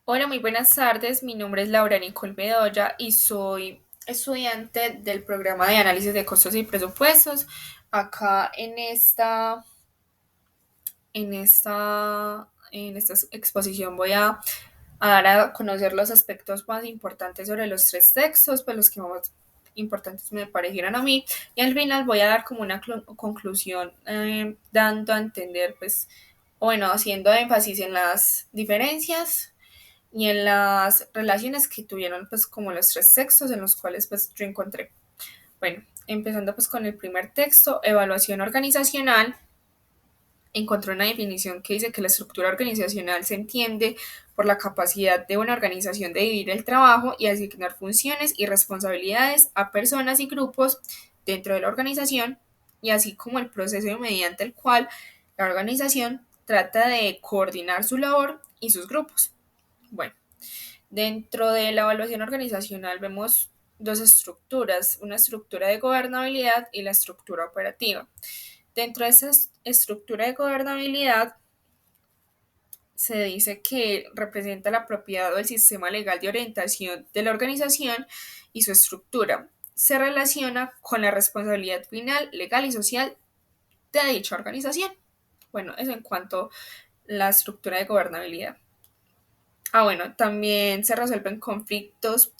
Hola, muy buenas tardes. Mi nombre es Laura Nicole Bedoya y soy estudiante del programa de análisis de costos y presupuestos. Acá en esta exposición voy a dar a conocer los aspectos más importantes sobre los tres textos, pues los que más importantes me parecieron a mí. Y al final voy a dar como una conclusión, dando a entender, pues, o bueno, haciendo énfasis en las diferencias y en las relaciones que tuvieron pues como los tres textos en los cuales pues yo encontré. Bueno, empezando pues con el primer texto, evaluación organizacional, encontré una definición que dice que la estructura organizacional se entiende por la capacidad de una organización de dividir el trabajo y asignar funciones y responsabilidades a personas y grupos dentro de la organización, y así como el proceso mediante el cual la organización trata de coordinar su labor y sus grupos. Bueno, dentro de la evaluación organizacional vemos dos estructuras, una estructura de gobernabilidad y la estructura operativa. Dentro de esa estructura de gobernabilidad se dice que representa la propiedad o el sistema legal de orientación de la organización y su estructura. Se relaciona con la responsabilidad final, legal y social de dicha organización. Bueno, eso en cuanto a la estructura de gobernabilidad. Bueno, también mm, se resuelven conflictos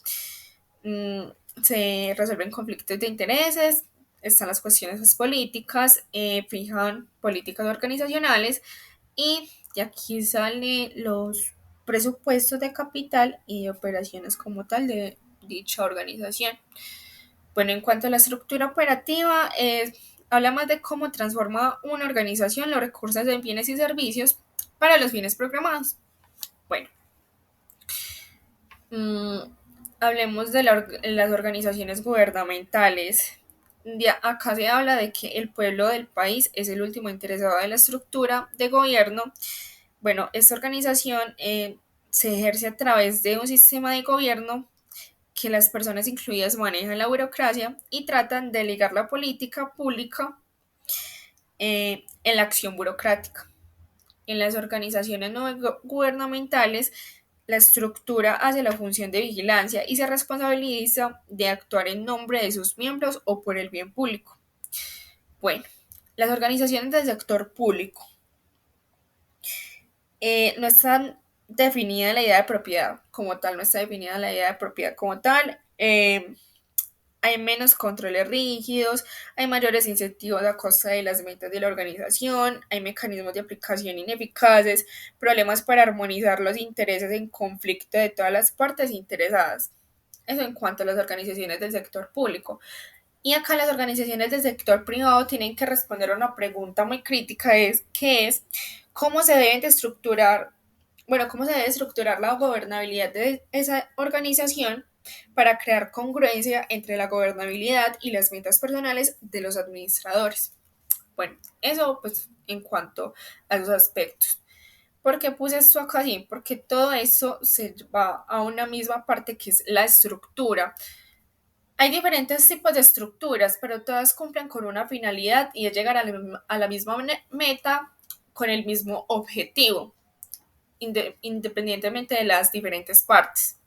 de intereses, están las cuestiones políticas, fijan políticas organizacionales y aquí salen los presupuestos de capital y de operaciones como tal de dicha organización. Bueno, en cuanto a la estructura operativa, habla más de cómo transforma una organización los recursos en bienes y servicios para los fines programados. Bueno, Mm, hablemos de las organizaciones gubernamentales. Acá se habla de que el pueblo del país es el último interesado en la estructura de gobierno. Bueno, esta organización se ejerce a través de un sistema de gobierno que las personas incluidas manejan la burocracia y tratan de ligar la política pública en la acción burocrática. En las organizaciones no gubernamentales, la estructura hace la función de vigilancia y se responsabiliza de actuar en nombre de sus miembros o por el bien público. Bueno, las organizaciones del sector público no están definida la idea de propiedad como tal, no está definida la idea de propiedad como tal. Hay menos controles rígidos, hay mayores incentivos a costa de las metas de la organización, hay mecanismos de aplicación ineficaces, problemas para armonizar los intereses en conflicto de todas las partes interesadas. Eso en cuanto a las organizaciones del sector público. Y acá las organizaciones del sector privado tienen que responder a una pregunta muy crítica, que es cómo se deben de estructurar, bueno, cómo se debe estructurar la gobernabilidad de esa organización para crear congruencia entre la gobernabilidad y las metas personales de los administradores. Bueno, eso pues en cuanto a los aspectos. ¿Por qué puse esto acá así? Porque todo eso se va a una misma parte que es la estructura. Hay diferentes tipos de estructuras, pero todas cumplen con una finalidad y es llegar a la misma meta con el mismo objetivo, independientemente de las diferentes partes.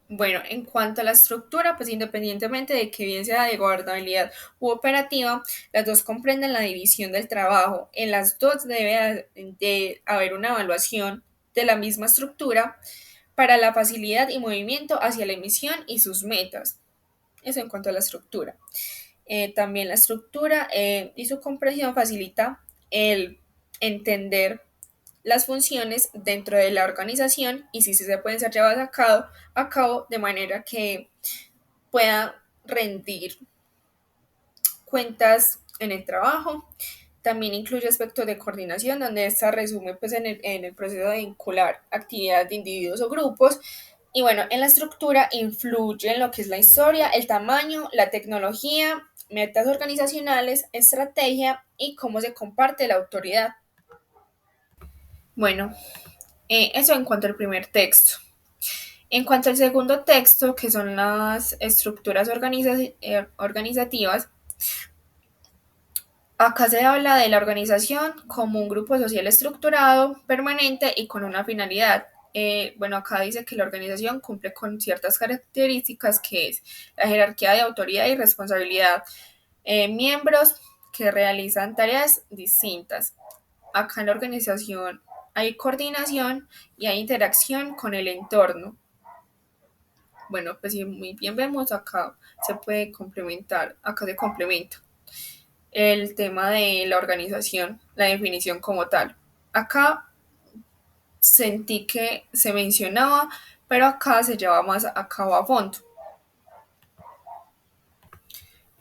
Bueno, en cuanto a la estructura, pues independientemente de que bien sea de gobernabilidad u operativa, las dos comprenden la división del trabajo. En las dos debe de haber una evaluación de la misma estructura para la facilidad y movimiento hacia la emisión y sus metas. Eso en cuanto a la estructura. También la estructura y su comprensión facilita el entender las funciones dentro de la organización y si se pueden ser llevadas a cabo de manera que pueda rendir cuentas en el trabajo. También incluye aspectos de coordinación, donde esta resume pues, en el proceso de vincular actividades de individuos o grupos. Y bueno, en la estructura influye en lo que es la historia, el tamaño, la tecnología, metas organizacionales, estrategia y cómo se comparte la autoridad. Bueno, eso en cuanto al primer texto. En cuanto al segundo texto, que son las estructuras organizativas, Acá se habla de la organización como un grupo social estructurado, permanente y con una finalidad. Bueno, acá dice que la organización cumple con ciertas características que es la jerarquía de autoridad y responsabilidad, miembros que realizan tareas distintas. Acá en la organización hay coordinación y hay interacción con el entorno. Bueno, pues si muy bien vemos acá se puede complementar, acá se complementa el tema de la organización, la definición como tal. Acá sentí que se mencionaba, pero acá se lleva más a cabo a fondo.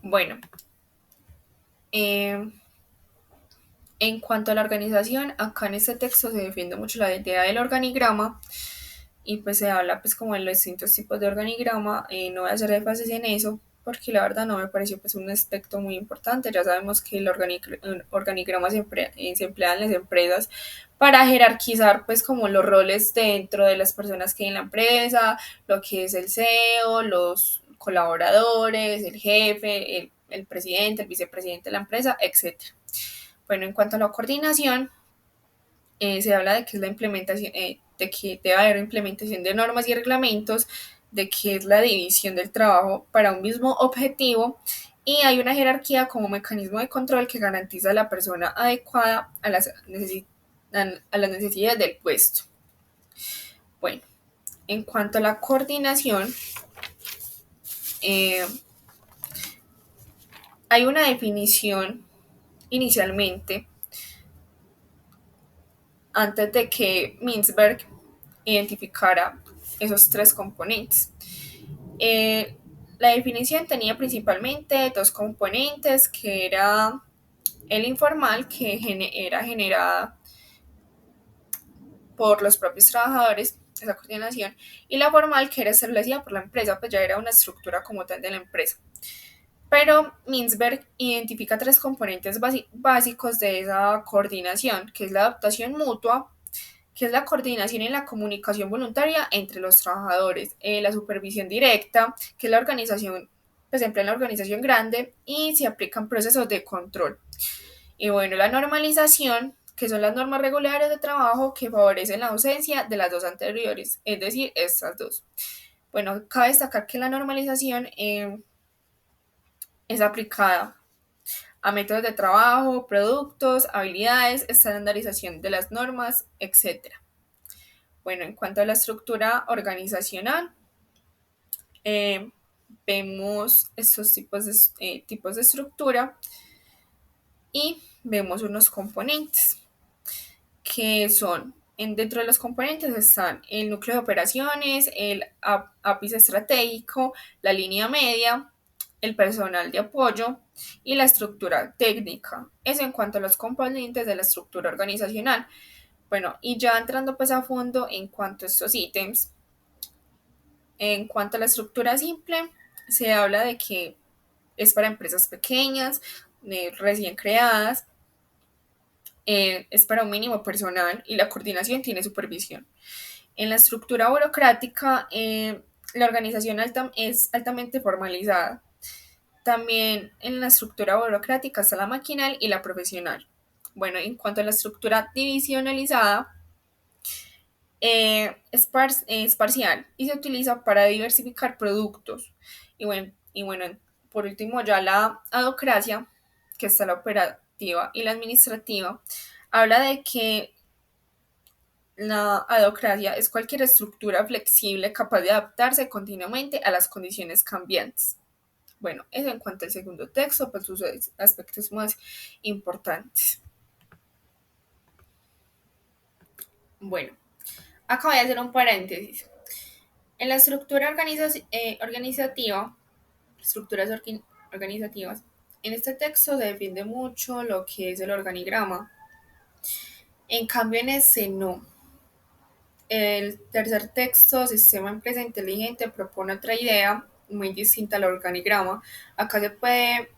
Bueno, eh, en cuanto a la organización, acá en este texto se defiende mucho la idea del organigrama y pues se habla pues como de los distintos tipos de organigrama. No voy a hacer énfasis en eso porque la verdad no me pareció pues un aspecto muy importante. Ya sabemos que el organigrama se emplea en las empresas para jerarquizar pues como los roles dentro de las personas que hay en la empresa, lo que es el CEO, los colaboradores, el jefe, el presidente, el vicepresidente de la empresa, etcétera. Bueno, en cuanto a la coordinación, se habla de que es la implementación, de que debe haber implementación de normas y reglamentos, de que es la división del trabajo para un mismo objetivo y hay una jerarquía como mecanismo de control que garantiza la persona adecuada a las necesidades del puesto. Bueno, en cuanto a la coordinación, eh, hay una definición inicialmente antes de que Mintzberg identificara esos tres componentes. Eh, la definición tenía principalmente dos componentes, que era el informal, que era generada por los propios trabajadores, esa coordinación, y la formal, que era establecida por la empresa, pues ya era una estructura como tal de la empresa. Pero Mintzberg identifica tres componentes básicos de esa coordinación, que es la adaptación mutua, que es la coordinación y la comunicación voluntaria entre los trabajadores, la supervisión directa, que es la organización, pues se emplea en la organización grande y se aplican procesos de control. Y bueno, la normalización, que son las normas regulares de trabajo que favorecen la ausencia de las dos anteriores, es decir, estas dos. Bueno, cabe destacar que la normalización es aplicada a métodos de trabajo, productos, habilidades, estandarización de las normas, etcétera. Bueno, en cuanto a la estructura organizacional, eh, vemos estos tipos de estructura y vemos unos componentes que son, dentro de los componentes están el núcleo de operaciones, el ápice estratégico, la línea media, el personal de apoyo y la estructura técnica. Eso en cuanto a los componentes de la estructura organizacional. Bueno, y ya entrando pues a fondo en cuanto a estos ítems, en cuanto a la estructura simple, se habla de que es para empresas pequeñas, recién creadas, es para un mínimo personal y la coordinación tiene supervisión. En la estructura burocrática, la organización es altamente formalizada. También en la estructura burocrática está la maquinal y la profesional. Bueno, en cuanto a la estructura divisionalizada, es parcial y se utiliza para diversificar productos. Y bueno, por último ya la adocracia, que está la operativa y la administrativa, habla de que la adocracia es cualquier estructura flexible capaz de adaptarse continuamente a las condiciones cambiantes. Bueno, eso en cuanto al segundo texto, pues sus aspectos más importantes. Bueno, acá voy a hacer un paréntesis. En la estructura organizativa, estructuras organizativas, en este texto se defiende mucho lo que es el organigrama. En cambio, en ese no. El tercer texto, Sistema Empresa Inteligente, propone otra idea muy distinta al organigrama. Acá se puede,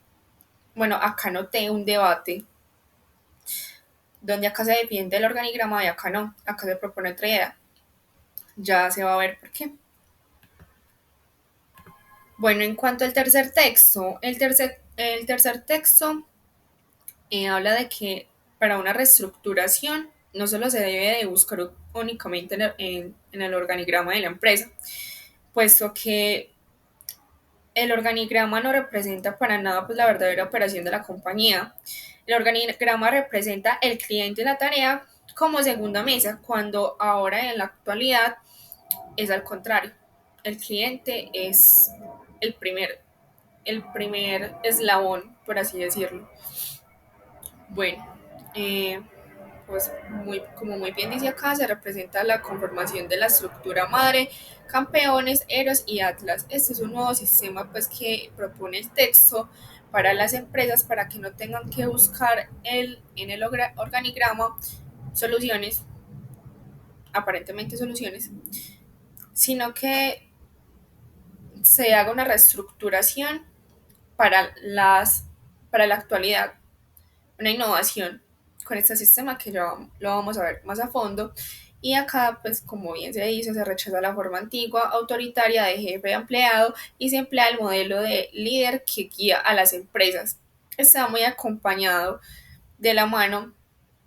bueno, acá noté un debate donde acá se defiende el organigrama y acá no. Acá se propone otra idea. Ya se va a ver por qué. Bueno, en cuanto al tercer texto, el tercer texto habla de que para una reestructuración no solo se debe de buscar únicamente en el organigrama de la empresa, puesto que el organigrama no representa para nada pues, la verdadera operación de la compañía. El organigrama representa el cliente en la tarea como segunda mesa, cuando ahora en la actualidad es al contrario. El cliente es el primer eslabón, por así decirlo. Bueno, eh, pues como muy bien dice acá, se representa la conformación de la estructura madre, campeones, héroes y atlas. Este es un nuevo sistema pues que propone el texto para las empresas para que no tengan que buscar en el organigrama soluciones, aparentemente soluciones, sino que se haga una reestructuración para, para la actualidad, una innovación con este sistema que ya lo vamos a ver más a fondo. Y acá, pues como bien se dice, se rechaza la forma antigua, autoritaria de jefe empleado y se emplea el modelo de líder que guía a las empresas. Está muy acompañado de la mano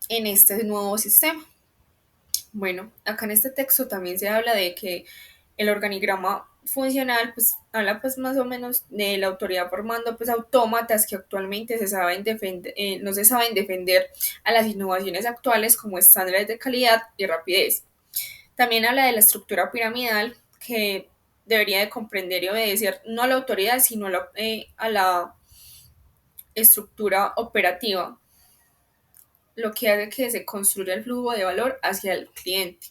en este nuevo sistema. Bueno, acá en este texto también se habla de que el organigrama funcional pues habla pues más o menos de la autoridad formando pues autómatas que actualmente no se saben defender a las innovaciones actuales como estándares de calidad y rapidez. También habla de la estructura piramidal que debería de comprender y obedecer no a la autoridad sino a la estructura operativa, lo que hace que se construya el flujo de valor hacia el cliente.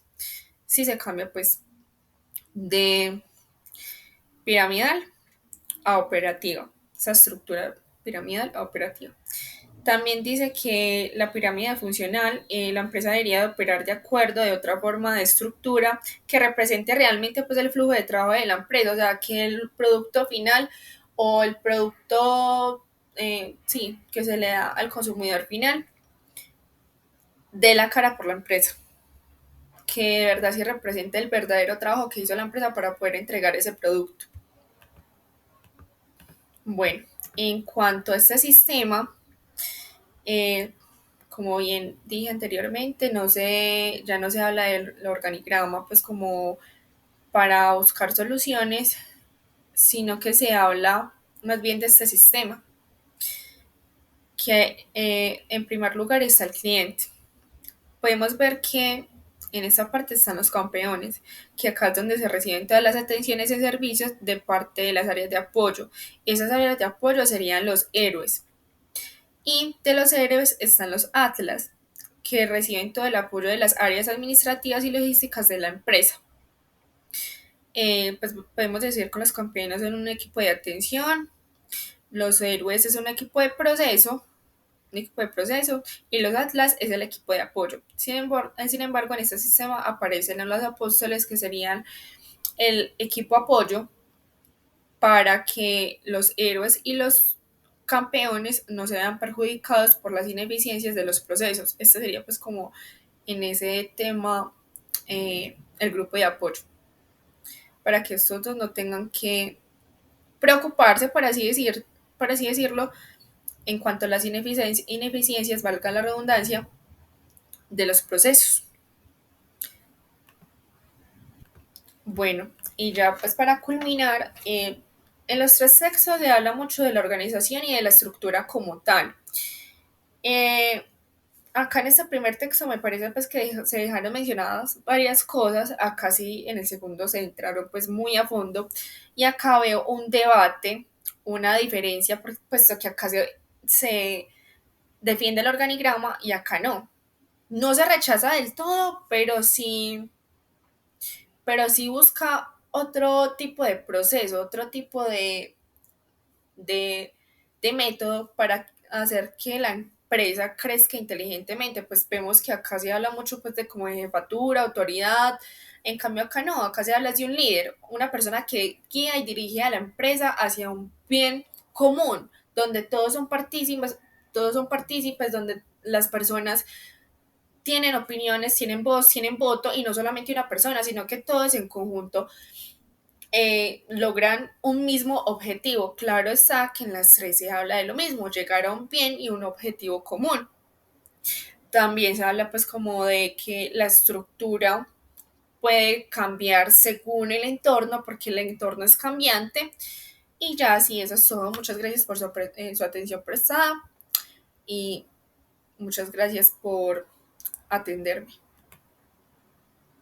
Si se cambia pues de piramidal a operativa, esa estructura piramidal a operativa. También dice que la pirámide funcional, la empresa debería de operar de acuerdo de otra forma de estructura que represente realmente pues, el flujo de trabajo de la empresa, o sea, que el producto final o el producto, sí, que se le da al consumidor final, dé la cara por la empresa, que de verdad sí represente el verdadero trabajo que hizo la empresa para poder entregar ese producto. Bueno, en cuanto a este sistema, eh, como bien dije anteriormente, ya no se habla del organigrama pues como para buscar soluciones, sino que se habla más bien de este sistema, que en primer lugar está el cliente. Podemos ver que en esta parte están los campeones, que acá es donde se reciben todas las atenciones y servicios de parte de las áreas de apoyo. Esas áreas de apoyo serían los héroes. Y de los héroes están los atlas, que reciben todo el apoyo de las áreas administrativas y logísticas de la empresa. Pues podemos decir que los campeones son un equipo de atención, los héroes es un equipo de proceso, y los atlas es el equipo de apoyo. Sin embargo, en este sistema aparecen los apóstoles que serían el equipo apoyo para que los héroes y los campeones no se vean perjudicados por las ineficiencias de los procesos. Este sería pues como en ese tema el grupo de apoyo, para que estos dos no tengan que preocuparse, por así decirlo, en cuanto a las ineficiencias, valga la redundancia, de los procesos. Bueno, y ya pues para culminar, en los tres textos se habla mucho de la organización y de la estructura como tal. Eh, Acá en este primer texto me parece pues que se dejaron mencionadas varias cosas, acá sí en el segundo se entraron pues muy a fondo y acá veo un debate, una diferencia, puesto que acá se defiende el organigrama y acá no. No se rechaza del todo, pero sí busca otro tipo de proceso, otro tipo de, de método para hacer que la empresa crezca inteligentemente. Pues vemos que acá se habla mucho pues de como de jefatura, autoridad, en cambio acá no, acá se habla de un líder, una persona que guía y dirige a la empresa hacia un bien común, donde todos son partícipes, donde las personas tienen opiniones, tienen voz, tienen voto, y no solamente una persona, sino que todos en conjunto logran un mismo objetivo. Claro está que en las tres se habla de lo mismo, llegar a un bien y un objetivo común. También se habla pues como de que la estructura puede cambiar según el entorno, porque el entorno es cambiante. Y ya, sí, eso es todo. Muchas gracias por su atención prestada y muchas gracias por atenderme.